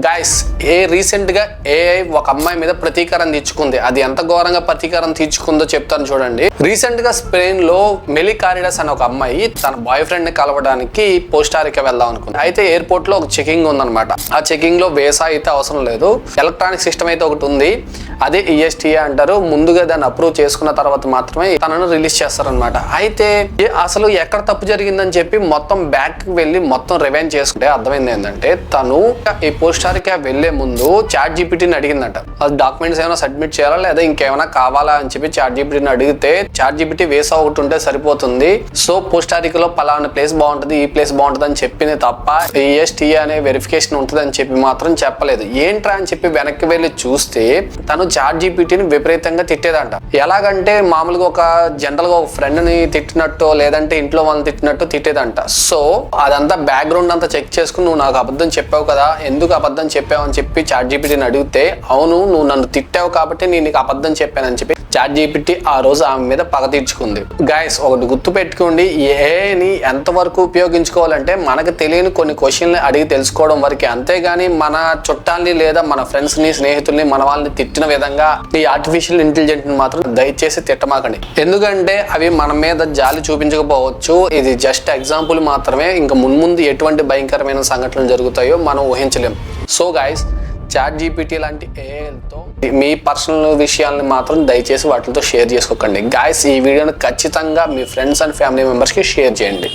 Guys recent గా AI ఒక అమ్మాయి మీద ప్రతీకారం తీర్చుకుంది. అది ఎంత ఘోరంగా ప్రతీకారం తీర్చుకుందో చెప్తాను చూడండి. రీసెంట్ గా స్పెయిన్ లో మెలికారిడస్ అనే ఒక అమ్మాయి తన బాయ్ ఫ్రెండ్ ని కలవడానికి కోస్టారికా వెళ్దాం అనుకుంది. అయితే ఎయిర్పోర్ట్ లో ఒక చెకింగ్ ఉందన్నమాట. ఆ చెకింగ్ లో వీసా అయితే అవసరం లేదు, ఎలక్ట్రానిక్ సిస్టమ్ అయితే ఒకటి ఉంది, అదే ESTA అంటారు. ముందుగా దాన్ని అప్రూవ్ చేసుకున్న తర్వాత మాత్రమే తనను రిలీజ్ చేస్తారనమాట. అయితే అసలు ఎక్కడ తప్పు జరిగిందని చెప్పి మొత్తం బ్యాక్ వెళ్ళి మొత్తం రివైండ్ చేసుకుంటే అర్థమైంది ఏంటంటే, తను ఈ కోస్టారికా వెళ్లే ముందు చాట్ జీపీటీని అడిగిందట. అది డాక్యుమెంట్స్ ఏమైనా సబ్మిట్ చేయాలా లేదా ఇంకేమైనా కావాలా అని చెప్పి చాట్ జీపీటీని అడిగితే చాట్ జీపీటీ వీసా ఒకటి ఉంటే సరిపోతుంది, సో కోస్టారికాలో పలానా ప్లేస్ బాగుంటుంది, ఈ ప్లేస్ బాగుంటుంది అని చెప్పింది తప్ప ESTA అనే వెరిఫికేషన్ ఉంటుంది అని చెప్పి మాత్రం చెప్పలేదు. ఏంట్రా అని చెప్పి వెనక్కి వెళ్ళి చూస్తే తను చాట్ జీపీటీని విపరీతంగా తిట్టేదంట. ఎలాగంటే మామూలుగా ఒక జనరల్ గా ఒక ఫ్రెండ్ ని తిట్టినట్టు లేదంటే ఇంట్లో వాళ్ళని తిట్టినట్టు తిట్టేదంట. సో అదంతా బ్యాక్గ్రౌండ్ అంతా చెక్ చేసుకుని నువ్వు నాకు అబద్ధం చెప్పావు కదా, ఎందుకు అబద్ధం చెప్పావు అని చెప్పి చాట్ జీపీటీని అడిగితే, అవును నువ్వు నన్ను తిట్టావు కాబట్టి నేను నీకు అబద్ధం చెప్పానని చెప్పి చాట్ జీపీటీ ఆ రోజు ఆమె మీద పగ తీర్చుకుంది. గైస్ ఒకటి గుర్తు పెట్టుకోండి, ఏఐని ఎంతవరకు ఉపయోగించుకోవాలంటే మనకు తెలియని కొన్ని క్వశ్చన్లు అడిగి తెలుసుకోవడం వరకే, అంతేగాని మన చుట్టాలని లేదా మన ఫ్రెండ్స్ ని స్నేహితుల్ని మన వాళ్ళని తిట్టిన విధంగా ఈ ఆర్టిఫిషియల్ ఇంటెలిజెంట్ ని మాత్రం దయచేసి తిట్టమాకండి. ఎందుకంటే అవి మన మీద జాలి చూపించకపోవచ్చు, ఇది జస్ట్ ఎగ్జాంపుల్ మాత్రమే. ఇంకా మున్ముందు ఎటువంటి భయంకరమైన సంఘటనలు జరుగుతాయో మనం ఊహించలేం. సో గైస్ చాట్ జీపీటీ లాంటి ఏఐతో మీ పర్సనల్ విషయాలను మాత్రం దయచేసి వాటితో షేర్ చేసుకోకండి. గైస్ ఈ వీడియోని ఖచ్చితంగా మీ ఫ్రెండ్స్ అండ్ ఫ్యామిలీ మెంబర్స్కి షేర్ చేయండి.